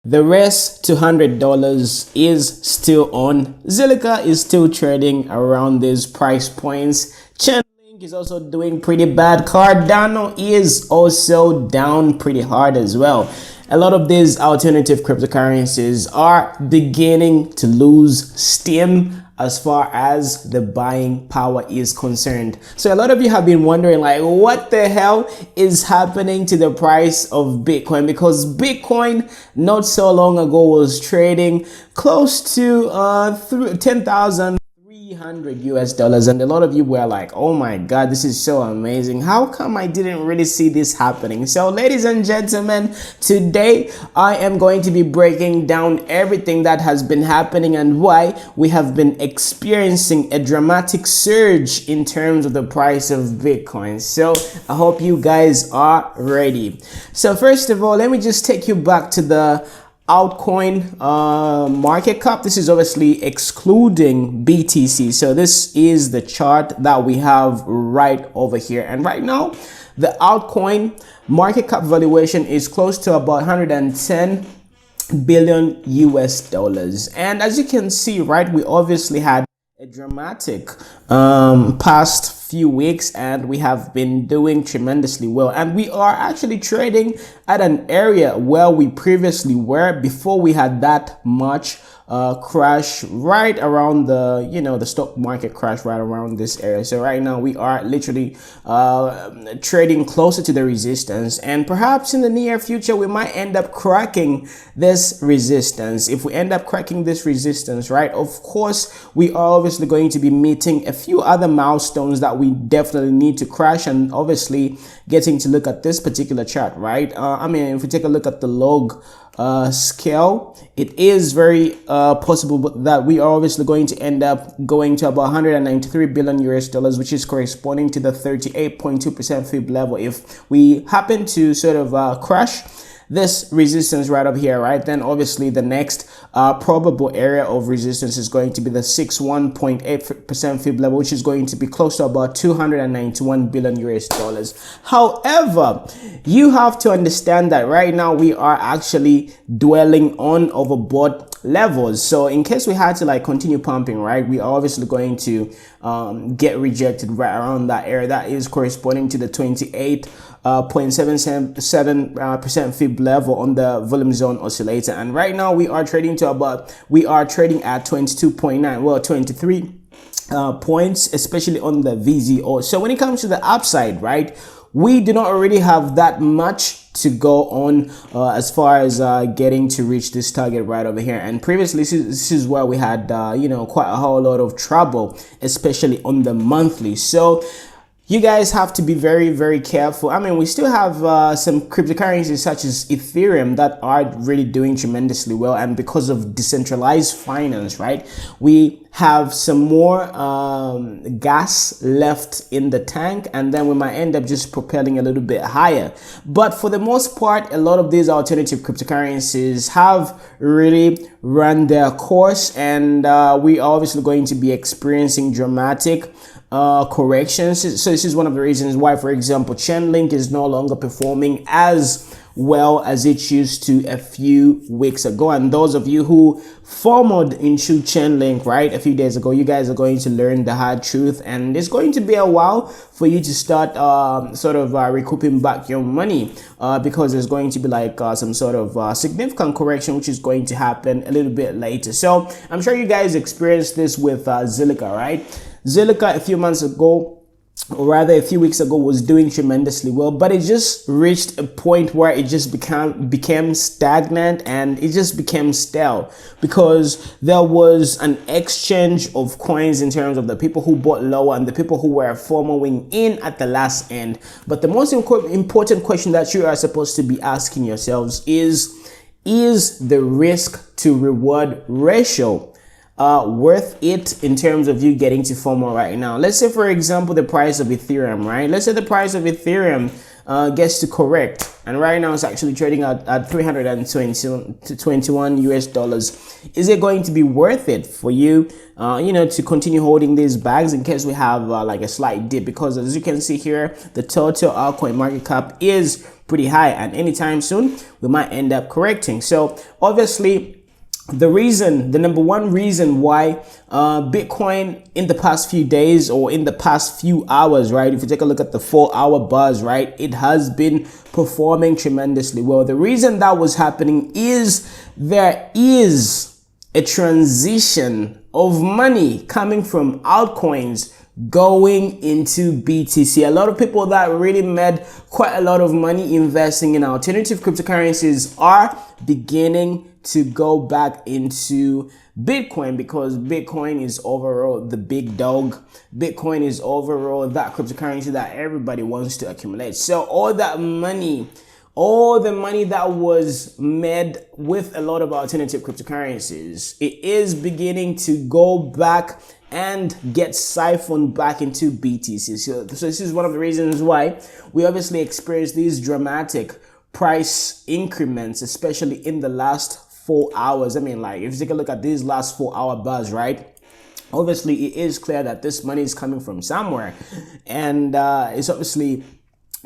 The rest $200 is still on. Zilliqa is still trading around these price points. Chainlink is also doing pretty bad. Cardano is also down pretty hard as well. A lot of these alternative cryptocurrencies are beginning to lose steam as far as the buying power is concerned. So a lot of you have been wondering, like, what the hell is happening to the price of Bitcoin? Because Bitcoin not so long ago was trading close to 10,300 US dollars, and a lot of you were like, oh my god, this is so amazing. How come I didn't really see this happening? So ladies and gentlemen, today I am going to be breaking down everything that has been happening and why we have been experiencing a dramatic surge in terms of the price of Bitcoin. So I hope you guys are ready. So first of all, let me just take you back to the altcoin market cap. This is obviously excluding BTC. So this is the chart that we have right over here, and right now the altcoin market cap valuation is close to about 110 billion US dollars. And as you can see, right, we obviously had a dramatic past few weeks, and we have been doing tremendously well, and we are actually trading at an area where we previously were before we had that much crash right around the, the stock market crash right around this area. So right now we are literally trading closer to the resistance, and perhaps in the near future we might end up cracking this resistance. If we end up cracking this resistance, right, of course we are obviously going to be meeting a few other milestones that we definitely need to crash, and obviously getting to look at this particular chart, right? I mean, if we take a look at the log scale, it is very possible that we are obviously going to end up going to about 193 billion US dollars, which is corresponding to the 38.2% fib level. If we happen to sort of crash this resistance right up here, right, then obviously the next probable area of resistance is going to be the 61.8% fib level, which is going to be close to about 291 billion US dollars. However, you have to understand that right now we are actually dwelling on overbought levels. So in case we had to like continue pumping, right, we are obviously going to get rejected right around that area that is corresponding to the 28.77% fib level on the volume zone oscillator. And right now we are trading at 22.9, well, 23 points, especially on the VZO. So when it comes to the upside, right, we do not already have that much to go on as far as getting to reach this target right over here. And previously this is where we had quite a whole lot of trouble, especially on the monthly. So you guys have to be very, very careful. I mean, we still have some cryptocurrencies such as Ethereum that are really doing tremendously well, and because of decentralized finance, right, we have some more gas left in the tank, and then we might end up just propelling a little bit higher. But for the most part, a lot of these alternative cryptocurrencies have really run their course, and we are obviously going to be experiencing dramatic corrections. So this is one of the reasons why, for example, Chainlink is no longer performing as well as it used to a few weeks ago. And those of you who FOMO'd into Chainlink, right, a few days ago, you guys are going to learn the hard truth, and it's going to be a while for you to start recouping back your money because there's going to be like some sort of significant correction which is going to happen a little bit later. So I'm sure you guys experienced this with Zilliqa, right? Zilliqa a few months ago, or rather a few weeks ago, was doing tremendously well, but it just reached a point where it just became stagnant, and it just became stale because there was an exchange of coins in terms of the people who bought lower and the people who were FOMOing in at the last end. But the most important question that you are supposed to be asking yourselves is the risk to reward ratio worth it in terms of you getting to FOMO right now? Let's say, for example, the price of Ethereum, right? Let's say the price of Ethereum gets to correct, and right now it's actually trading at 321 US dollars. Is it going to be worth it for you to continue holding these bags in case we have like a slight dip? Because as you can see here, the total altcoin market cap is pretty high, and anytime soon we might end up correcting. So obviously the number one reason why Bitcoin in the past few days or in the past few hours, right, if you take a look at the 4-hour buzz, right, it has been performing tremendously well. The reason that was happening is there is a transition of money coming from altcoins going into BTC. A lot of people that really made quite a lot of money investing in alternative cryptocurrencies are beginning to go back into Bitcoin, because Bitcoin is overall the big dog. Bitcoin is overall that cryptocurrency that everybody wants to accumulate. So all the money that was made with a lot of alternative cryptocurrencies, it is beginning to go back and get siphoned back into BTC. So this is one of the reasons why we obviously experienced these dramatic price increments, especially in the last 4 hours. I mean, like, if you take a look at these last 4-hour buzz, right, obviously it is clear that this money is coming from somewhere, and it's obviously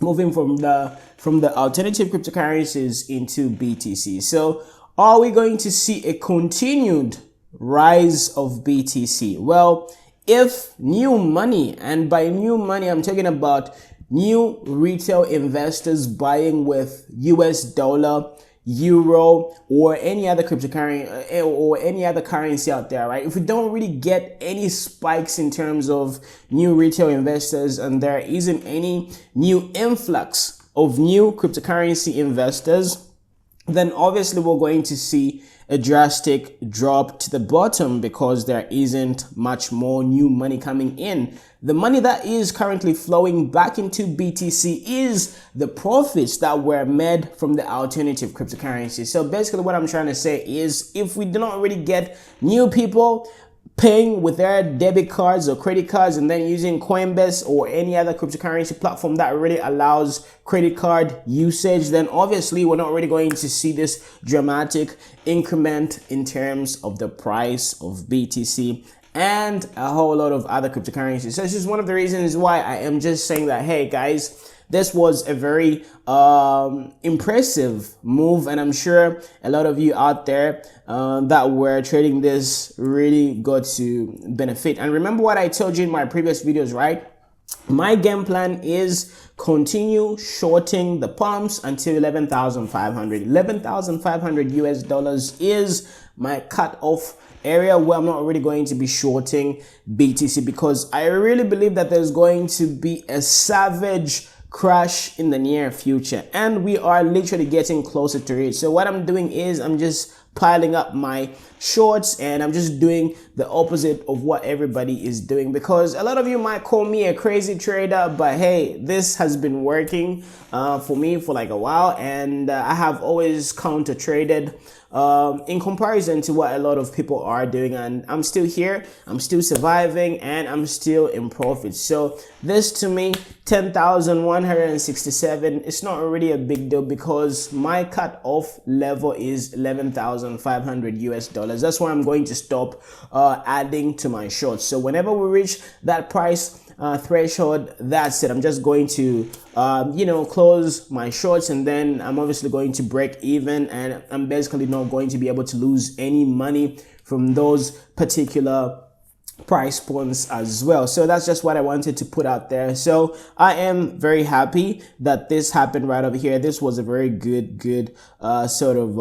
moving from the alternative cryptocurrencies into BTC. So are we going to see a continued rise of BTC? Well, if new money, and by new money I'm talking about new retail investors buying with US dollar, euro, or any other cryptocurrency or any other currency out there, right? If we don't really get any spikes in terms of new retail investors, and there isn't any new influx of new cryptocurrency investors, then obviously we're going to see a drastic drop to the bottom, because there isn't much more new money coming in. The money that is currently flowing back into BTC is the profits that were made from the alternative cryptocurrency. So basically what I'm trying to say is, if we do not really get new people paying with their debit cards or credit cards and then using Coinbase or any other cryptocurrency platform that really allows credit card usage, then obviously we're not really going to see this dramatic increment in terms of the price of BTC and a whole lot of other cryptocurrencies. So this is one of the reasons why I am just saying that, hey guys, this was a very impressive move, and I'm sure a lot of you out there that were trading this really got to benefit. And remember what I told you in my previous videos, right? My game plan is continue shorting the pumps until 11,500. 11,500 US dollars is my cutoff area where I'm not really going to be shorting BTC, because I really believe that there's going to be a savage crash in the near future, and we are literally getting closer to it. So what I'm doing is I'm just piling up my shorts, and I'm just doing the opposite of what everybody is doing, because a lot of you might call me a crazy trader, but hey, this has been working for me for like a while, and I have always counter traded in comparison to what a lot of people are doing, and I'm still here, I'm still surviving, and I'm still in profit. So this to me, 10,167, it's not really a big deal, because my cutoff level is 11,500 US dollars. That's why I'm going to stop adding to my shorts. So whenever we reach that price threshold, that's it. I'm just going to close my shorts, and then I'm obviously going to break even, and I'm basically not going to be able to lose any money from those particular price points as well. So that's just what I wanted to put out there. So I am very happy that this happened right over here. This was a very good sort of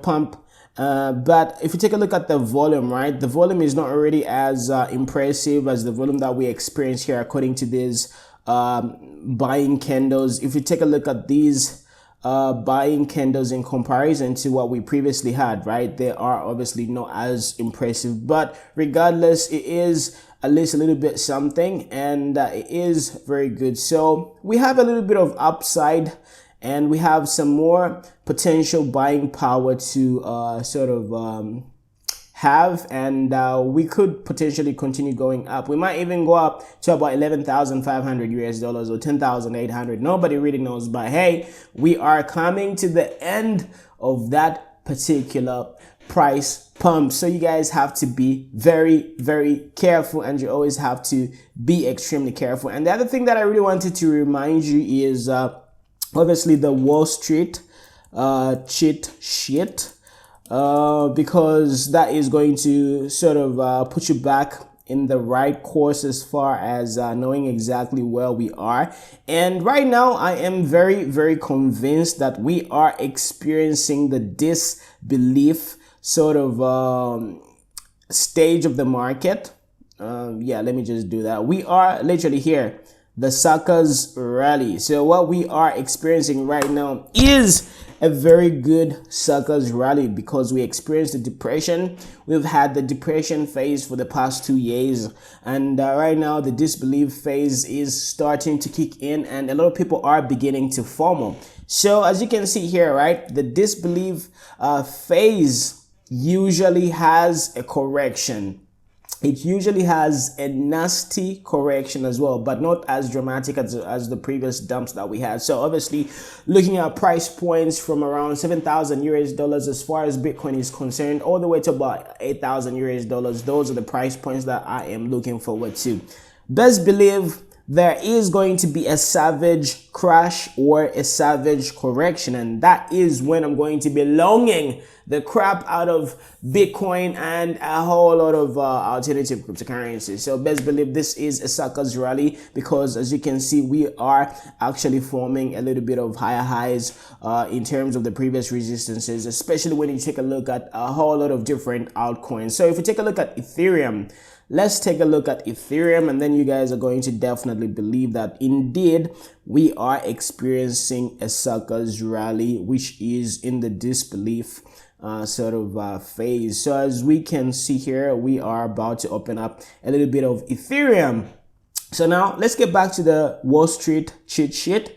pump. But if you take a look at the volume, right, the volume is not already as impressive as the volume that we experience here according to these buying candles. If you take a look at these buying candles in comparison to what we previously had, right, they are obviously not as impressive, but regardless, it is at least a little bit something, and it is very good. So we have a little bit of upside, and we have some more potential buying power to have, and we could potentially continue going up. We might even go up to about 11,500 US dollars or 10,800. Nobody really knows, but hey, we are coming to the end of that particular price pump. So you guys have to be very careful, and you always have to be extremely careful. And the other thing that I really wanted to remind you is obviously the Wall Street cheat sheet, because that is going to sort of put you back in the right course as far as knowing exactly where we are. And right now I am very convinced that we are experiencing the disbelief sort of stage of the market. Yeah, let me just do that. We are literally here, the suckers rally. So what we are experiencing right now is a very good suckers rally, because we experienced the depression. We've had the depression phase for the past 2 years, and right now the disbelief phase is starting to kick in, and a lot of people are beginning to FOMO. So as you can see here, right, the disbelief phase usually has a correction. It usually has a nasty correction as well, but not as dramatic as the previous dumps that we had. So obviously, looking at price points from around 7,000 US dollars as far as Bitcoin is concerned, all the way to about 8,000 US dollars, those are the price points that I am looking forward to. Best believe there is going to be a savage crash or a savage correction, and that is when I'm going to be longing the crap out of Bitcoin and a whole lot of alternative cryptocurrencies. So best believe this is a suckers rally, because as you can see, we are actually forming a little bit of higher highs in terms of the previous resistances, especially when you take a look at a whole lot of different altcoins. So if you take a look at Ethereum, let's take a look at Ethereum, and then you guys are going to definitely believe that indeed we are experiencing a suckers rally, which is in the disbelief sort of phase. So as we can see here, we are about to open up a little bit of Ethereum. So now let's get back to the Wall Street cheat sheet.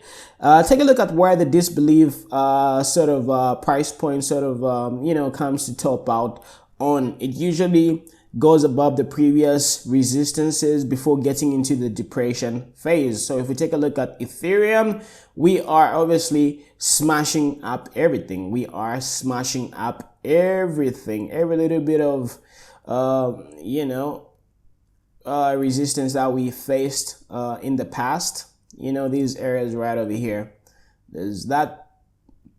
Take a look at where the disbelief sort of price point sort of you know, comes to top out on. It usually goes above the previous resistances before getting into the depression phase. So if we take a look at Ethereum, we are obviously smashing up everything. We are smashing up everything, every little bit of you know, resistance that we faced in the past. You know, these areas right over here, there's that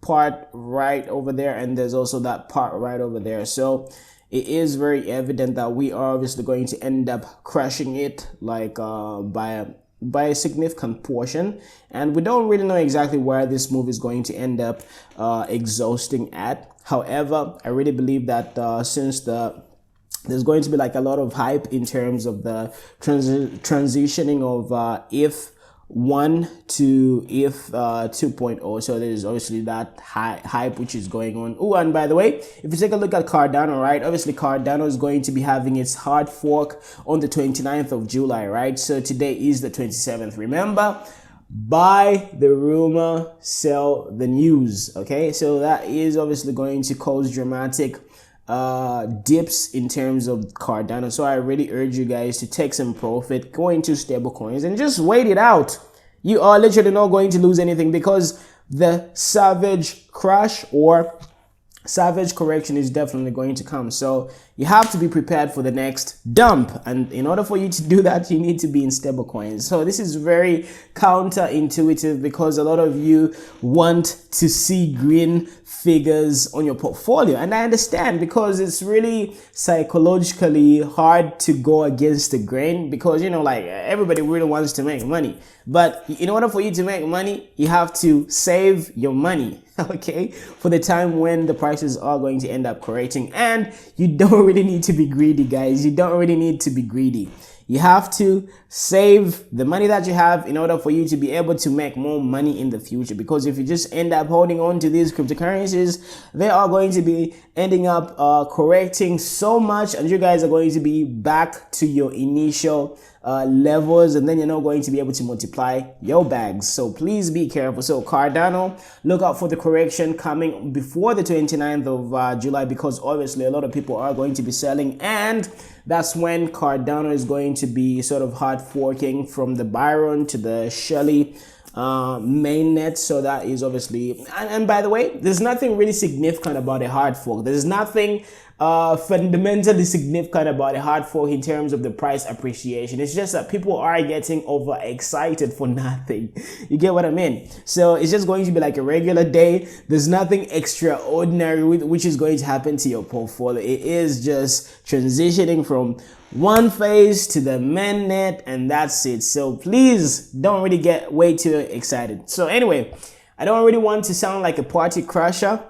part right over there, and there's also that part right over there. So it is very evident that we are obviously going to end up crushing it, like by a significant portion, and we don't really know exactly where this move is going to end up exhausting at. However, I really believe that since there's going to be like a lot of hype in terms of the transitioning of if 1 to if 2.0, so there's obviously that hype which is going on. Oh, and by the way, if you take a look at Cardano, right, obviously Cardano is going to be having its hard fork on the 29th of July, right? So today is the 27th. Remember, buy the rumor, sell the news. Okay, so that is obviously going to cause dramatic dips in terms of Cardano. So I really urge you guys to take some profit, go into stable coins, and just wait it out. You are literally not going to lose anything, because the savage crash or savage correction is definitely going to come. So you have to be prepared for the next dump, and in order for you to do that, you need to be in stable coins. So this is very counterintuitive, because a lot of you want to see green figures on your portfolio, and I understand, because it's really psychologically hard to go against the grain, because you know, like, everybody really wants to make money, but in order for you to make money, you have to save your money, okay, for the time when the prices are going to end up correcting. And you don't really need to be greedy, guys. You don't really need to be greedy. You have to save the money that you have in order for you to be able to make more money in the future, because if you just end up holding on to these cryptocurrencies, they are going to be ending up correcting so much, and you guys are going to be back to your initial levels, and then you're not going to be able to multiply your bags. So please be careful. So Cardano, look out for the correction coming before the 29th of July, because obviously a lot of people are going to be selling, and that's when Cardano is going to be sort of hard forking from the Byron to the Shelly mainnet. So that is obviously, and by the way, there's nothing really significant about a hard fork. There's nothing fundamentally significant about a hard fork in terms of the price appreciation. It's just that people are getting overexcited for nothing. You get what I mean? So it's just going to be like a regular day. There's nothing extraordinary which is going to happen to your portfolio. It is just transitioning from one phase to the mainnet, and that's it. So please don't really get way too excited. So anyway, I don't really want to sound like a party crasher.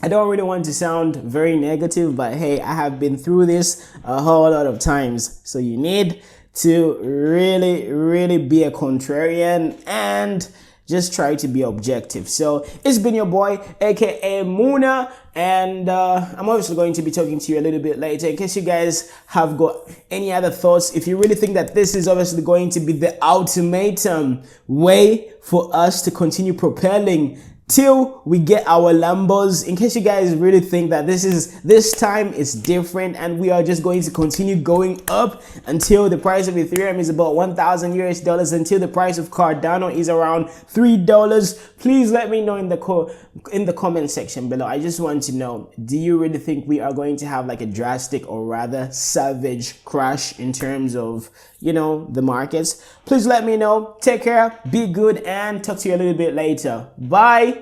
I don't really want to sound very negative, but hey, I have been through this a whole lot of times. So you need to really be a contrarian and just try to be objective. So it's been your boy, aka Muna, and I'm obviously going to be talking to you a little bit later in case you guys have got any other thoughts. If you really think that this is obviously going to be the ultimatum way for us to continue propelling till we get our Lambos, in case you guys really think that this time is different and we are just going to continue going up until the price of Ethereum is about 1,000 US dollars, until the price of Cardano is around $3, please let me know in the comment section below. I just want to know, do you really think we are going to have like a drastic or rather savage crash in terms of, you know, the markets? Please let me know. Take care, be good, and talk to you a little bit later. Bye.